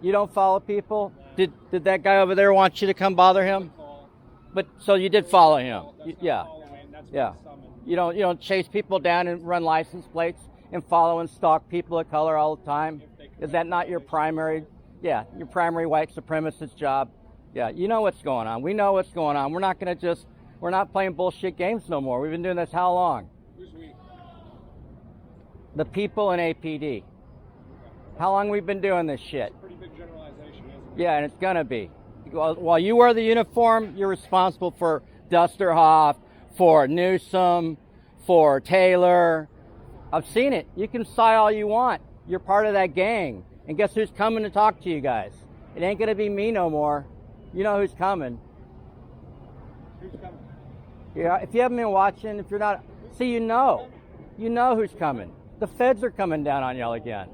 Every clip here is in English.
You don't follow people? Did that guy over there want you to come bother him? But so you did follow him? Yeah. Yeah. You don't chase people down and run license plates and follow and stalk people of color all the time? Is that not your primary? Yeah, your primary white supremacist job. Yeah, you know what's going on. We know what's going on. We're not playing bullshit games no more. We've been doing this how long? Who's we? The people in APD. How long we've been doing this shit? Pretty big generalization, isn't it? Yeah, and it's gonna be. While you wear the uniform, you're responsible for Dusterhoff, for Newsom, for Taylor. I've seen it. You can sigh all you want. You're part of that gang. And guess who's coming to talk to you guys? It ain't gonna be me no more. You know who's coming. Who's coming? Yeah, if you haven't been watching, if you're not, see, you know who's coming. The feds are coming down on y'all again.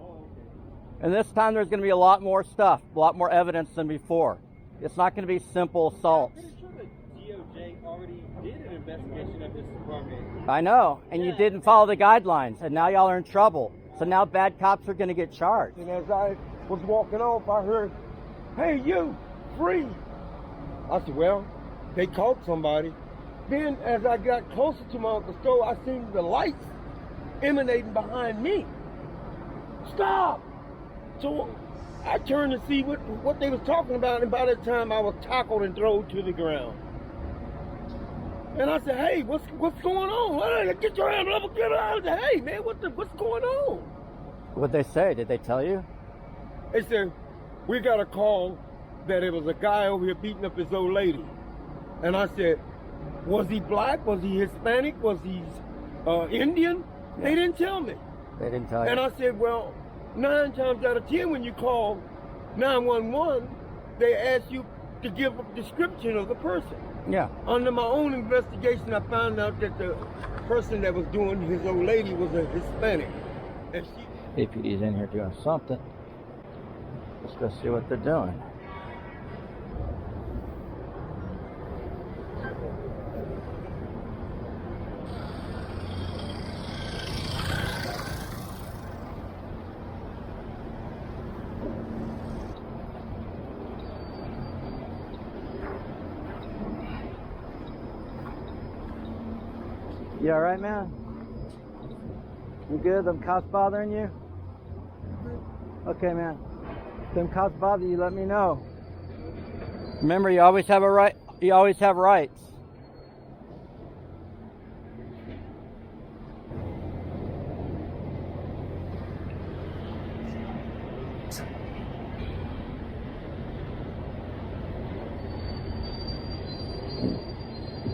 And this time there's going to be a lot more stuff, a lot more evidence than before. It's not going to be simple assaults. I'm pretty sure the DoJ already did an investigation of this department. I know, and you didn't follow the guidelines, and now y'all are in trouble. So now bad cops are going to get charged. And as I was walking off, I heard, "Hey, you, free." I said, well, they caught somebody. Then as I got closer to my uncle's store, I seen the lights emanating behind me. Stop! So I turned to see what they was talking about, and by that time I was tackled and thrown to the ground. And I said, "Hey, what's going on? Hey, get your hand up, get out!" I said, "Hey, man, what's going on?" What'd they say? Did they tell you? They said, "We got a call that it was a guy over here beating up his old lady." And I said, "Was he black? Was he Hispanic? Was he Indian?" Yeah. They didn't tell me. They didn't tell you. And I said, well, 9 times out of 10 when you call 911, they ask you to give a description of the person. Yeah. Under my own investigation, I found out that the person that was doing his old lady was a Hispanic. And she... APD's in here doing something. Let's go see what they're doing. You all right, man? You good? Them cops bothering you? Okay, man. If them cops bother you, let me know. Remember, you always have a right. You always have rights.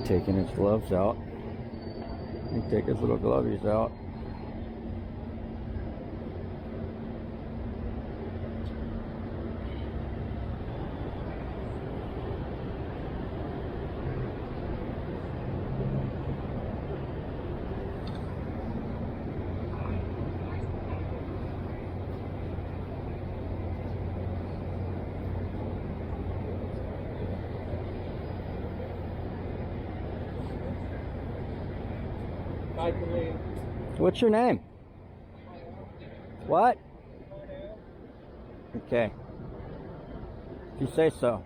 Taking his gloves out. He take his little glovies out. What's your name? What? Okay. If you say so.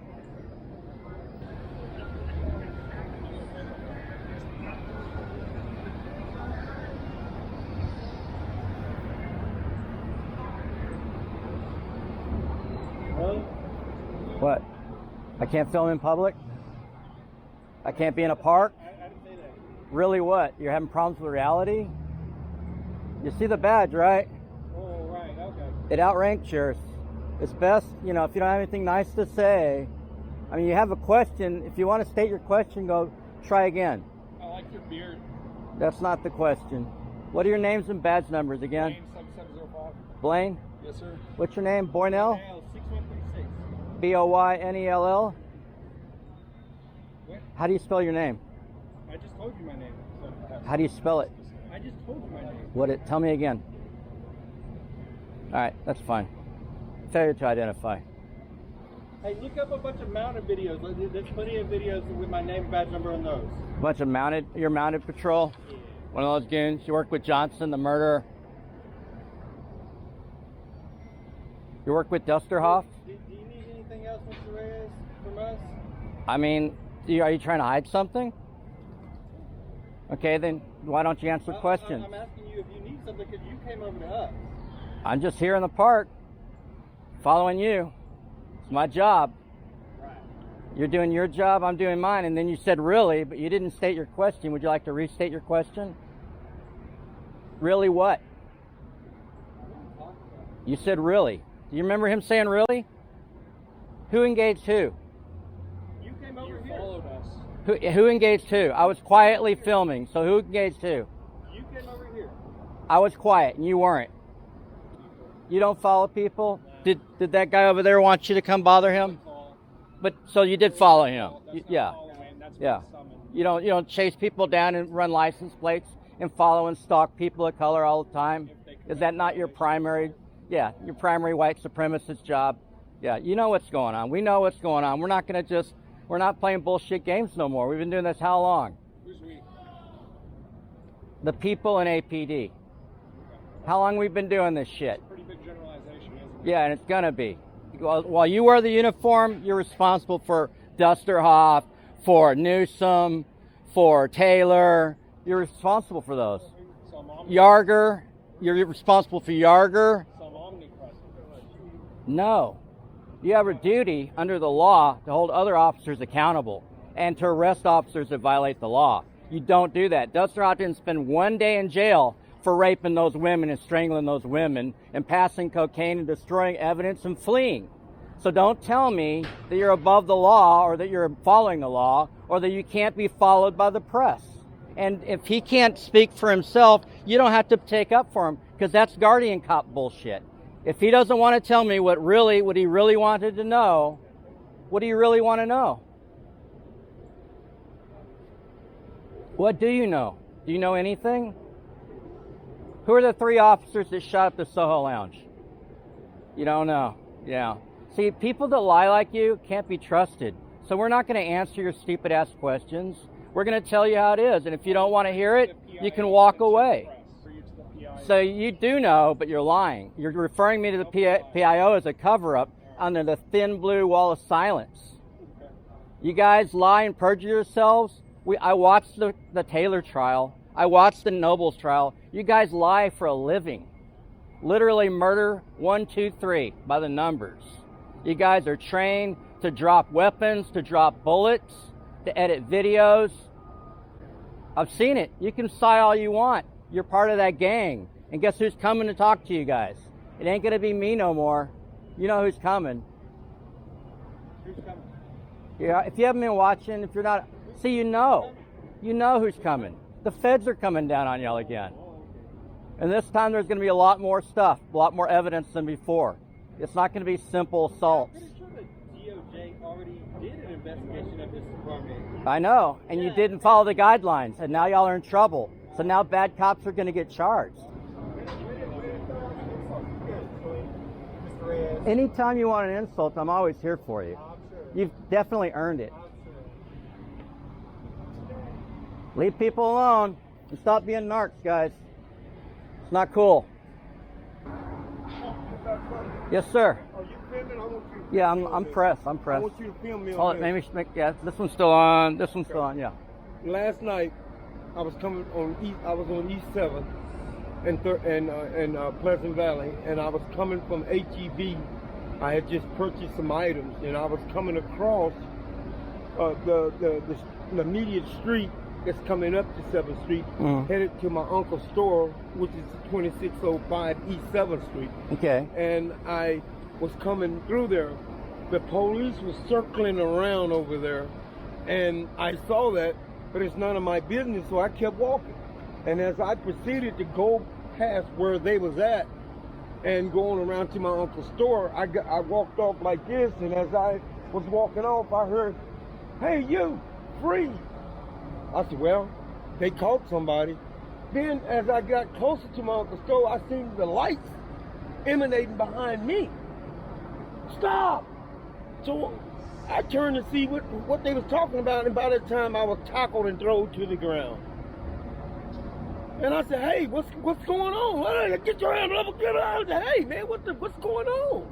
What? I can't film in public? I can't be in a park? I didn't say that. Really what? You're having problems with reality? You see the badge, right? Oh, right, okay. It outranked yours. It's best, if you don't have anything nice to say. I mean, you have a question. If you want to state your question, go try again. I like your beard. That's not the question. What are your names and badge numbers again? Name 7705. Blaine? Yes, sir. What's your name? Boynell? 6136. Boynell? What? How do you spell your name? I just told you my name. So How do you spell it? I just told you my name. Tell me again. All right, that's fine. Failure to identify. Hey, look up a bunch of mounted videos. There's plenty of videos with my name and badge number on those. You're mounted patrol? Yeah. One of those goons? You work with Johnson, the murderer? You work with Dusterhoff? Did us? I mean, are you trying to hide something? Okay, then why don't you answer questions? I'm asking you if you need something because you came over to us. I'm just here in the park, following you. It's my job. Right. You're doing your job, I'm doing mine. And then you said really, but you didn't state your question. Would you like to restate your question? Really what? You said really. Do you remember him saying really? Who engaged who? You came over here. Followed us. Who engaged who? I was quietly filming, so who engaged who? You came over here. I was quiet and you weren't. You don't follow people? Did that guy over there want you to come bother him? But so you did follow him. Yeah. Yeah. You don't chase people down and run license plates and follow and stalk people of color all the time. Is that not your primary your primary white supremacist job? Yeah, you know what's going on. We know what's going on. We're not playing bullshit games no more. We've been doing this how long? Who's we? The people in APD. How long we've been doing this shit? Pretty big generalization, isn't it? Yeah, and it's gonna be. While you wear the uniform, you're responsible for Dusterhoff, for Newsom, for Taylor. You're responsible for those. Yarger, you're responsible for Yarger. No. You have a duty under the law to hold other officers accountable and to arrest officers that violate the law. You don't do that. Dusterhoff didn't spend one day in jail for raping those women and strangling those women and passing cocaine and destroying evidence and fleeing. So don't tell me that you're above the law or that you're following the law or that you can't be followed by the press. And if he can't speak for himself, you don't have to take up for him because that's guardian cop bullshit. If he doesn't want to tell me what he really wanted to know, what do you really want to know? What do you know? Do you know anything? Who are the 3 officers that shot up the Soho Lounge? You don't know. Yeah. See, people that lie like you can't be trusted. So we're not going to answer your stupid ass questions. We're going to tell you how it is. And if you don't want to hear it, you can walk away. So you do know, but you're lying. You're referring me to the PIO as a cover-up under the thin blue wall of silence. You guys lie and perjure yourselves. I watched the Taylor trial. I watched the Nobles trial. You guys lie for a living. Literally murder 1, 2, 3 by the numbers. You guys are trained to drop weapons, to drop bullets, to edit videos. I've seen it. You can sigh all you want. You're part of that gang. And guess who's coming to talk to you guys? It ain't going to be me no more. You know who's coming. Who's coming? Yeah, if you haven't been watching, if you're not... See, you know who's coming. The feds are coming down on y'all again. And this time there's going to be a lot more stuff, a lot more evidence than before. It's not going to be simple assaults. I'm pretty sure the DoJ already did an investigation of this department. I know, and you didn't follow the guidelines, and now y'all are in trouble. So now bad cops are going to get charged. Anytime you want an insult, I'm always here for you. You've definitely earned it. Leave people alone and stop being narcs, guys. It's not cool. Yes, sir. Are you filming? I want you to Yeah, film I'm me. pressed. I want you to film me Oh, on this. this one's still on. This one's still on. Yeah. Last night, I was coming on East. I was on East 7th in Pleasant Valley, and I was coming from HEB. I had just purchased some items, and I was coming across the immediate street that's coming up to 7th Street, headed to my uncle's store, which is 2605 East 7th Street. Okay. And I was coming through there. The police was circling around over there, and I saw that, but it's none of my business, so I kept walking. And as I proceeded to go past where they was at and going around to my uncle's store, I walked off like this, and as I was walking off, I heard, "Hey, you, freeze." I said, well, they caught somebody. Then as I got closer to my uncle's store, I seen the lights emanating behind me. Stop! So I turned to see what they was talking about, and by that time I was tackled and thrown to the ground. And I said, hey, what's going on? Hey, get your hand up, get out. Hey, man, what's going on?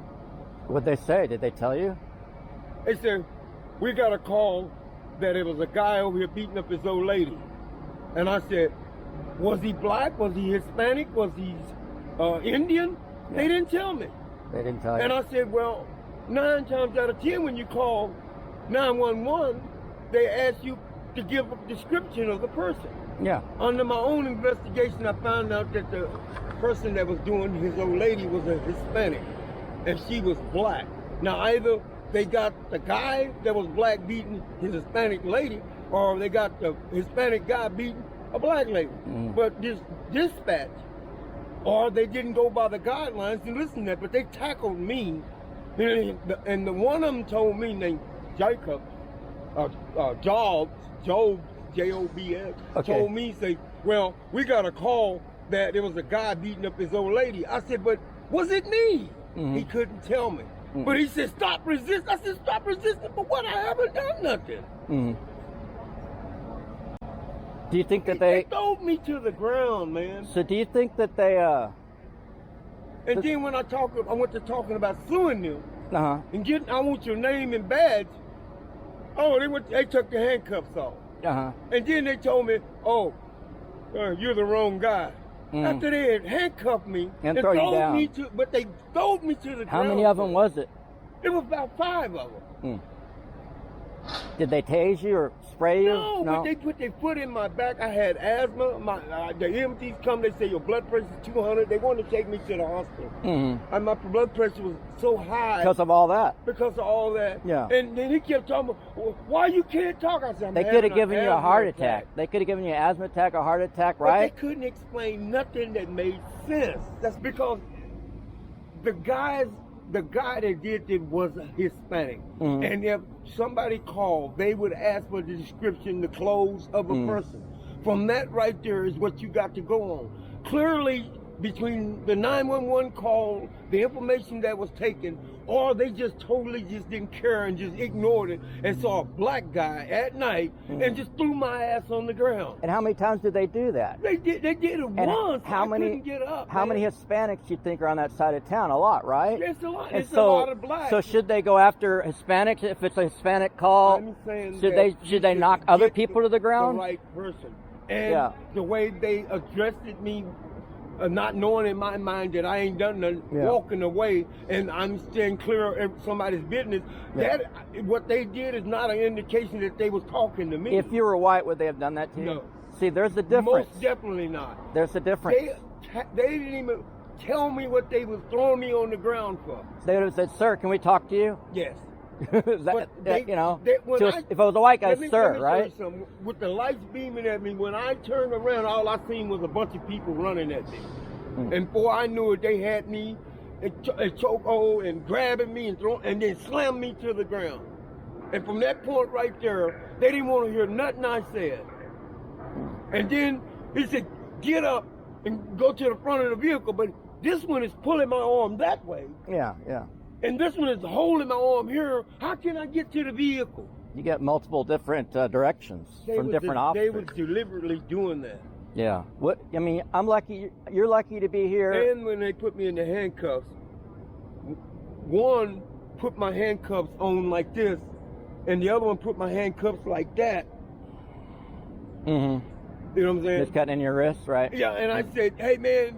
What'd they say? Did they tell you? They said, we got a call that it was a guy over here beating up his old lady. And I said, was he black? Was he Hispanic? Was he Indian? Yeah. They didn't tell me. They didn't tell you. And I said, well, 9 times out of 10 when you call 911, they ask you to give a description of the person. Yeah. Under my own investigation, I found out that the person that was doing his old lady was a Hispanic, and she was black. Now, either they got the guy that was black beating his Hispanic lady, or they got the Hispanic guy beating a black lady. But this dispatch, or they didn't go by the guidelines and listen to that, but they tackled me. And the one of them told me, named Jacob, Jobs, J-O-B-S, Okay. told me, say, well, we got a call that there was a guy beating up his old lady. I said, but was it me? He couldn't tell me. But he said, stop resisting. I said, stop resisting, but what? I haven't done nothing. Do you think that They threw me to the ground, man. So do you think that they And then when I went to talking about suing them and getting, I want your name and badge. Oh, they took the handcuffs off. And then they told me, oh, you're the wrong guy. After they had handcuffed me And throw you thrown down. me to, but they threw me to the ground. How many of them was it? It was about 5 of them. Did they tase you or spray you? No, but they put their foot in my back. I had asthma. The EMTs come, they say your blood pressure is 200. They wanted to take me to the hospital. And my blood pressure was so high. Because of all that? Because of all that. Yeah. And then he kept talking, well, why you can't talk? I said, They could have given you a heart attack. They could have given you an asthma attack, a heart attack, right? But they couldn't explain nothing that made sense. That's because the guy that did it was a Hispanic. And if somebody called, they would ask for the description, the clothes of a person. From that right there is what you got to go on. Clearly, between the 911 call, the information that was taken, or they just totally just didn't care and just ignored it and saw a black guy at night and just threw my ass on the ground. And how many times did they do that? They did it And once. how I many? couldn't get up. How many Hispanics you think are on that side of town? A lot, right? It's a lot. And It's a lot of blacks. So should they go after Hispanics if it's a Hispanic call? I'm saying Should that they you knock should other get people to the ground? The right person. And the way they addressed me, not knowing in my mind that I ain't done nothing, walking away, and I'm staying clear of somebody's business. That what they did is not an indication that they was talking to me. If you were white, would they have done that to you? No. See, there's a difference. Most definitely not. There's a difference. They didn't even tell me what they was throwing me on the ground for. They would have said, "Sir, can we talk to you?" Yes. If it was a white guy, let me sir, tell you right? something. With the lights beaming at me, when I turned around, all I seen was a bunch of people running at me. And before I knew it, they had me in chokehold and grabbing me and then slammed me to the ground. And from that point right there, they didn't want to hear nothing I said. And then he said, get up and go to the front of the vehicle. But this one is pulling my arm that way. Yeah. And this one is holding my arm here. How can I get to the vehicle? You get multiple different directions from different officers. They were deliberately doing that. Yeah. What? I mean, I'm lucky. You're lucky to be here. And when they put me in the handcuffs, one put my handcuffs on like this, and the other one put my handcuffs like that. You know what I'm saying? Just cutting in your wrist, right? Yeah. And I said, hey man,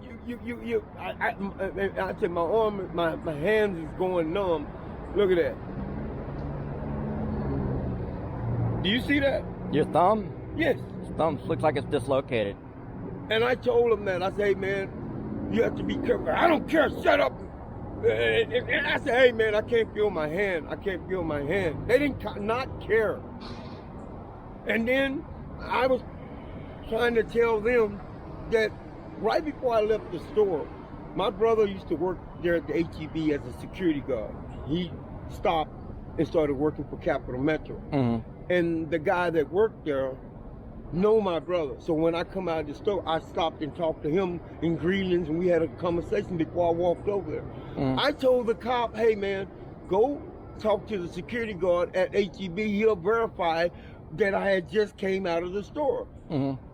I said my arm, my hands is going numb. Look at that. Do you see that? Your thumb? Yes. His thumb looks like it's dislocated. And I told him that. I said, hey, man, you have to be careful. I don't care. Shut up. And I said, hey, man, I can't feel my hand. I can't feel my hand. They didn't not care. And then I was trying to tell them that right before I left the store, my brother used to work there at the HEB as a security guard. He stopped and started working for Capital Metro. And the guy that worked there know my brother. So when I come out of the store, I stopped and talked to him in Greenlands, and we had a conversation before I walked over there. I told the cop, hey man, go talk to the security guard at HEB. He'll verify that I had just came out of the store.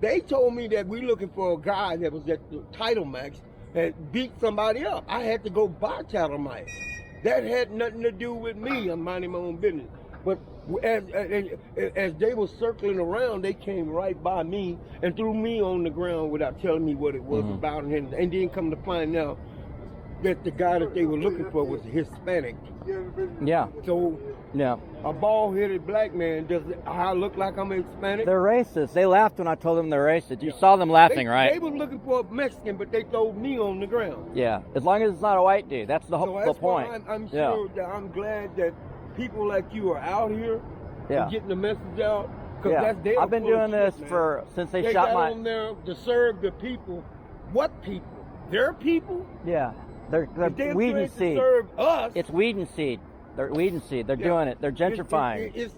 They told me that we're looking for a guy that was at the Title Max that beat somebody up. I had to go buy Title Max. That had nothing to do with me. I'm minding my own business. But as they were circling around, they came right by me and threw me on the ground without telling me what it was about, and then come to find out that the guy that they were looking for was a Hispanic. Yeah. So Yeah. a bald-headed black man, does I look like I'm a Hispanic? They're racist. They laughed when I told them they're racist. You saw them laughing, right? They were looking for a Mexican, but they threw me on the ground. Yeah. As long as it's not a white dude. That's the, So the that's point. why I'm sure that I'm glad that people like you are out here Yeah. and getting the message out. Yeah. That's I've been doing this since they shot got my. on there to serve the people. What people? Their people? Yeah. They're If they're weed trying and to seed. serve us. It's weed and seed. They're weed and seed. They're Yeah. doing it. They're gentrifying. It's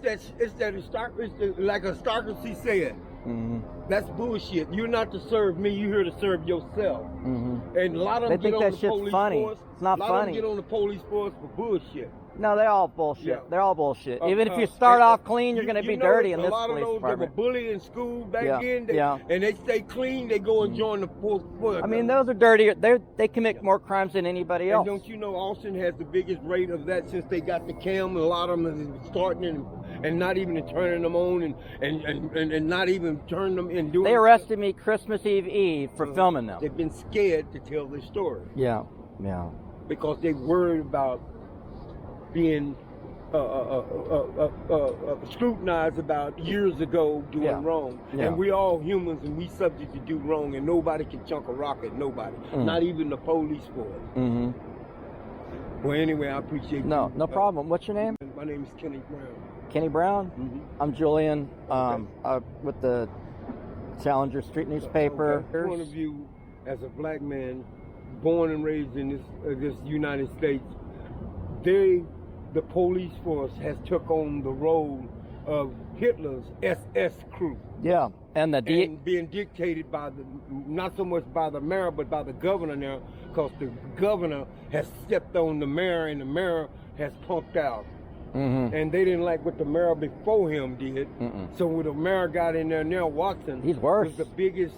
like aristocracy said. Mm-hmm. That's bullshit. You're not to serve me. You're here to serve yourself. Mm-hmm. And a lot of them They get think on that the shit's police funny. force. It's not a lot of funny. them get on the police force for bullshit. No, they're all bullshit. Yeah. They're all bullshit. Even if you start off clean, you're going to be dirty in this A lot of police those that were department. bullied in school back Yeah, then, yeah. and they stay clean, they go and join the force. I mean, those are dirty. They commit more crimes than anybody And else. don't you know Austin has the biggest rate of that since they got the cam, and a lot of them are starting and not even turning them on and not even turning them and doing. They arrested me Christmas Eve for filming them. They've been scared to tell their story Yeah, yeah. because they worried about being scrutinized about years ago doing wrong. Yeah. And we all humans and we subject to do wrong, and nobody can chunk a rock at nobody, not even the police force. Mm-hmm. Well, anyway, I appreciate No, you. no problem. What's your name? My name is Kenny Brown. Kenny Brown. Mm-hmm. I'm Julian. With the Challenger Street newspaper. From point of view, as a black man, born and raised in this United States, the police force has took on the role of Hitler's SS crew. Yeah, and being dictated by not so much by the mayor, but by the governor now, because the governor has stepped on the mayor, and the mayor has punked out. Mm-hmm. And they didn't like what the mayor before him did. So when the mayor got in there now, Watson, he's worse. Was the biggest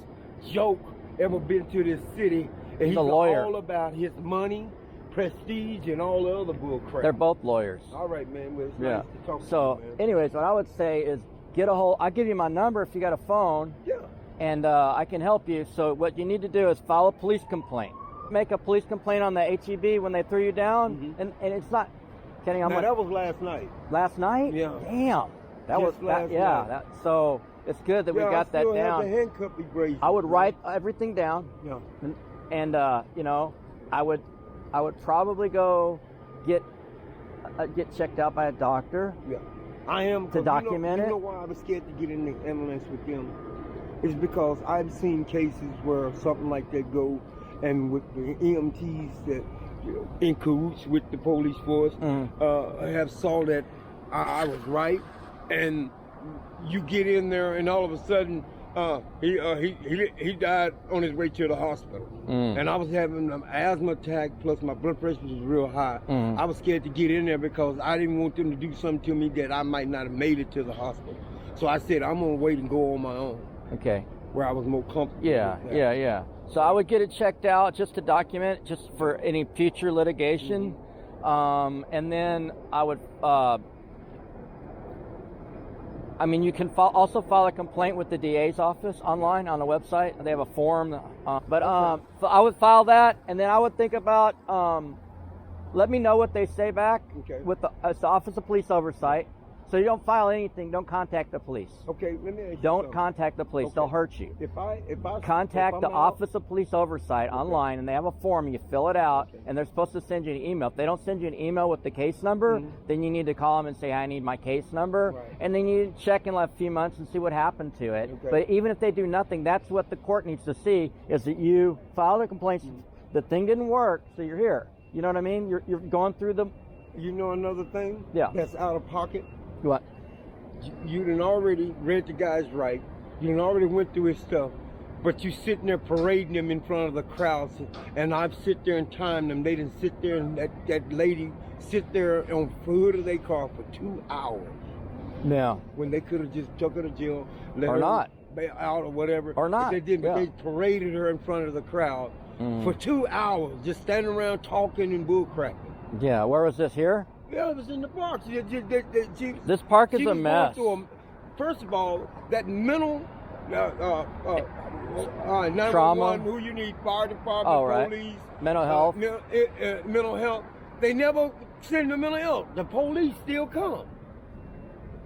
joke ever been to this city. And he's a lawyer. All about his money, prestige, and all the other bull crap. They're both lawyers. All right, man. Well, it's Yeah. nice to talk So, to you, man. anyways, what I would say is get a hold. I'll give you my number if you got a phone. Yeah. And I can help you. So what you need to do is file a police complaint. Make a police complaint on the HEB when they threw you down, and it's not. Kenny, Now, that was last night. Last night? Yeah. Damn. That Just was last yeah. night. So it's good that we got that I still down. have the handcuff erased. I would write everything down. Yeah. And you know, I would probably go get checked out by a doctor. Yeah. I am to document it. You know why I was scared to get in the ambulance with them? It's because I've seen cases where something like that go, and with the EMTs that in cahoots with the police force, have saw that I was right, and you get in there, and all of a sudden he died on his way to the hospital, and I was having an asthma attack, plus my blood pressure was real high. I was scared to get in there because I didn't want them to do something to me that I might not have made it to the hospital. So I said, I'm gonna wait and go on my own. Okay. Where I was more comfortable. Yeah, with that. yeah. So I would get it checked out just to document, just for any future litigation, and then I would. I mean, you can also file a complaint with the DA's office online on the website. They have a form. So I would file that, and then I would think about. Let me know what they say back with it's the Office of Police Oversight. So you don't file anything. Don't contact the police. Okay, let me ask you Don't something. contact the police. They'll hurt you. If I Contact the Office of Police Oversight online, and they have a form. You fill it out, and they're supposed to send you an email. If they don't send you an email with the case number, then you need to call them and say, I need my case number. Right. And then you need to check in a few months and see what happened to it. Okay. But even if they do nothing, that's what the court needs to see, is that you filed a complaint. The thing didn't work, so you're here. You know what I mean? You're going through the... You know another thing? Yeah. That's out of pocket? What? You done already read the guy's right. You done already went through his stuff. But you sitting there parading him in front of the crowds. And I've sit there and timed them. They didn't sit there, and that lady sit there on the hood of their car for 2 hours. No. When they could have just took her to jail. Let Or her not. Out or whatever. Or not. But they didn't. Yeah. They paraded her in front of the crowd for 2 hours. Just standing around talking and bullcrapping. Yeah, where was this? Here? Yeah, it was in the park. This park is She a was going mess. through first of all, that mental 911, Trauma. who you need, fire department, Oh, right. police, Mental health. mental health. They never send the mental health. The police still come.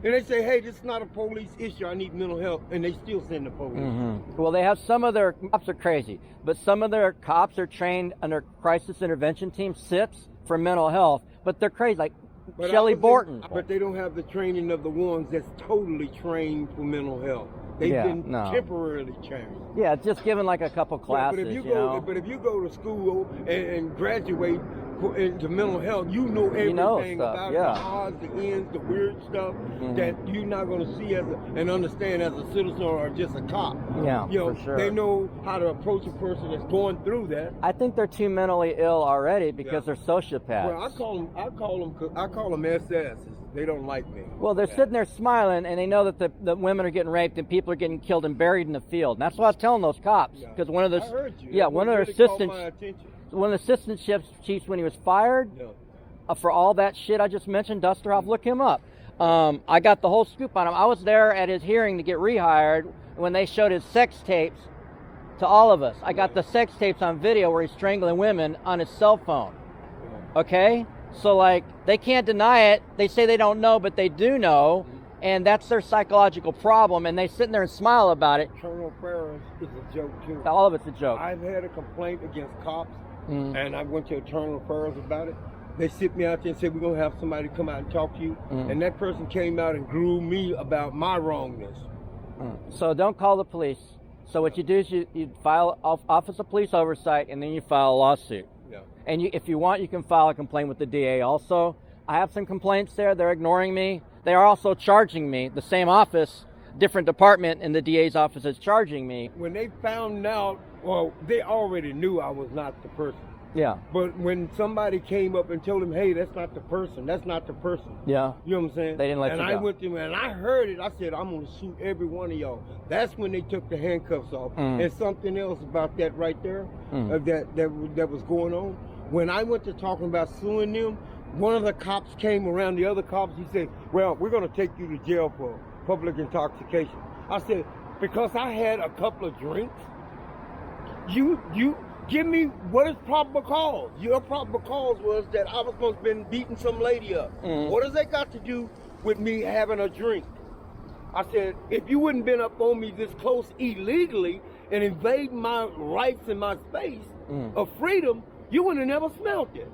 And they say, hey, this is not a police issue. I need mental health. And they still send the police. Well, they have some of their cops are crazy, but some of their cops are trained under crisis intervention team, SITs, for mental health, but they're crazy. Like But Shelley Borton. But they don't have the training of the ones that's totally trained for mental health. They've been temporarily trained. Yeah, just given like a couple classes. But if you go to school and graduate into mental health, you know everything stuff, about the odds, the ends, the weird stuff that you're not going to see and understand as a citizen or just a cop. Yeah, for sure. They know how to approach a person that's going through that. I think they're too mentally ill already because they're sociopaths. Well, I call them SSs. They don't like me. Well, they're sitting there smiling, and they know that the women are getting raped and people are getting killed and buried in the field. And that's what I was telling those cops. Because one of the one of their assistants, one of the assistant chiefs, when he was fired for all that shit I just mentioned, Dusterhoff, look him up. I got the whole scoop on him. I was there at his hearing to get rehired when they showed his sex tapes to all of us. I got the sex tapes on video where he's strangling women on his cell phone. Okay? So, like, they can't deny it. They say they don't know, but they do know, and that's their psychological problem, and they sit there and smile about it. Colonel Ferris is a joke, too. All of it's a joke. I've had a complaint against cops, and I went to Colonel Ferris about it. They sit me out there and said, we're going to have somebody come out and talk to you. And that person came out and groomed me about my wrongness. So don't call the police. So what you do is you file Office of Police Oversight, and then you file a lawsuit. And if you want, you can file a complaint with the DA also. I have some complaints there. They're ignoring me. They are also charging me. The same office, different department in the DA's office is charging me. When they found out, well, they already knew I was not the person. Yeah. But when somebody came up and told them, hey, that's not the person. That's not the person. Yeah. You know what I'm saying? They didn't let you go. And I went to them and I heard it. I said, I'm going to sue every one of y'all. That's when they took the handcuffs off. And something else about that right there that was going on. When I went to talking about suing them, one of the cops came around the other cops. He said, well, we're going to take you to jail for public intoxication. I said, because I had a couple of drinks? You give me what is probable cause. Your probable cause was that I was supposed to have been beating some lady up. What does that got to do with me having a drink? I said, if you wouldn't been up on me this close illegally and invade my rights and my space of freedom, you would have never smelled it.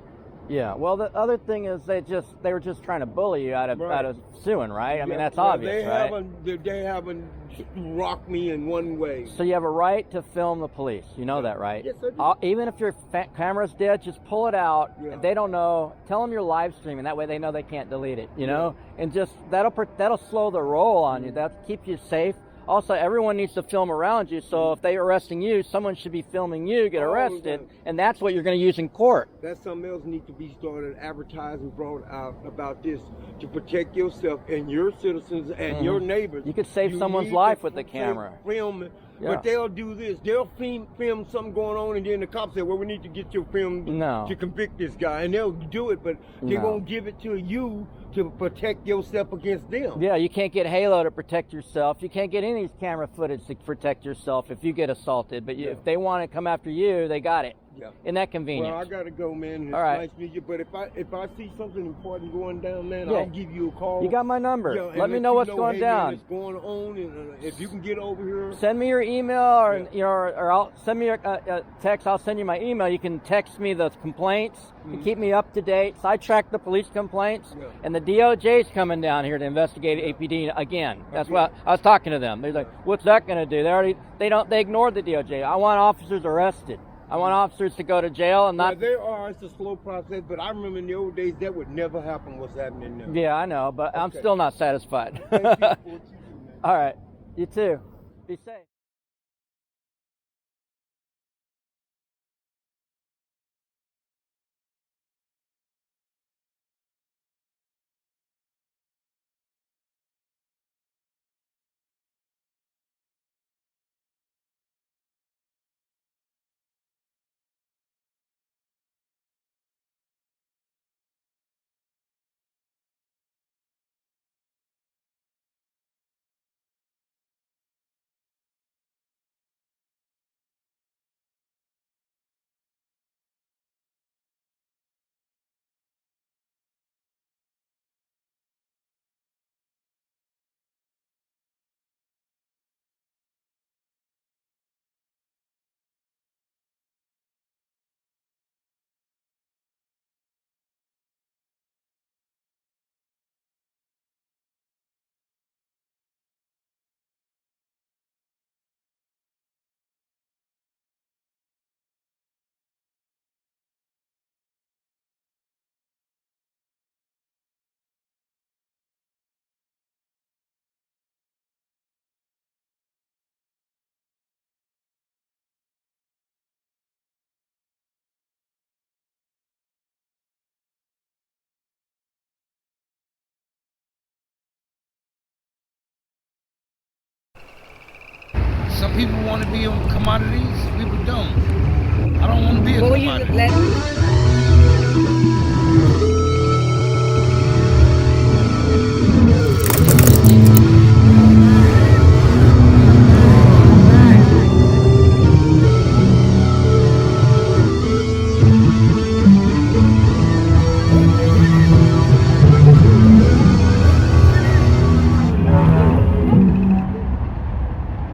Yeah. Well, the other thing is they were just trying to bully you out of suing, right? I mean, that's obvious, right? They haven't rocked me in one way. So you have a right to film the police. You know that, right? Yes, I do. Even if your camera's dead, just pull it out. If they don't know, tell them you're live streaming. That way they know they can't delete it. You know, and just that'll slow the roll on you. That keeps you safe. Also, everyone needs to film around you, so if they're arresting you, someone should be filming you get arrested, and that's what you're going to use in court. That's something else needs to be started, advertised and brought out about this, to protect yourself and your citizens and your neighbors. You could save someone's life with the camera. Film, but they'll do this. They'll film something going on, and then the cops say, well, we need to get your film to convict this guy, and they'll do it, but they won't give it to you to protect yourself against them. Yeah, you can't get Halo to protect yourself. You can't get any of these camera footage to protect yourself if you get assaulted. But if they want to come after you, they got it. Yeah. Isn't that convenient? Well, I gotta go, man. It's all right. Nice to meet you. But if I see something important going down, man, I'll give you a call. You got my number. Let me know what's going down. What's going on, and if you can get over here, send me your email, or I'll send me a text. I'll send you my email. You can text me the complaints to keep me up to date. So I track the police complaints, and the DOJ's coming down here to investigate APD again. That's what I was talking to them. They're like, "What's that going to do?" They ignored the DOJ. I want officers arrested. I want officers to go to jail and not. There are. It's a slow process, but I remember in the old days that would never happen. What's happening now? Yeah, I know, but I'm still not satisfied. Thank you for what you do, man. All right, you too. Be safe. Some people want to be on commodities, some people don't. I don't want to be a What will commodity. you let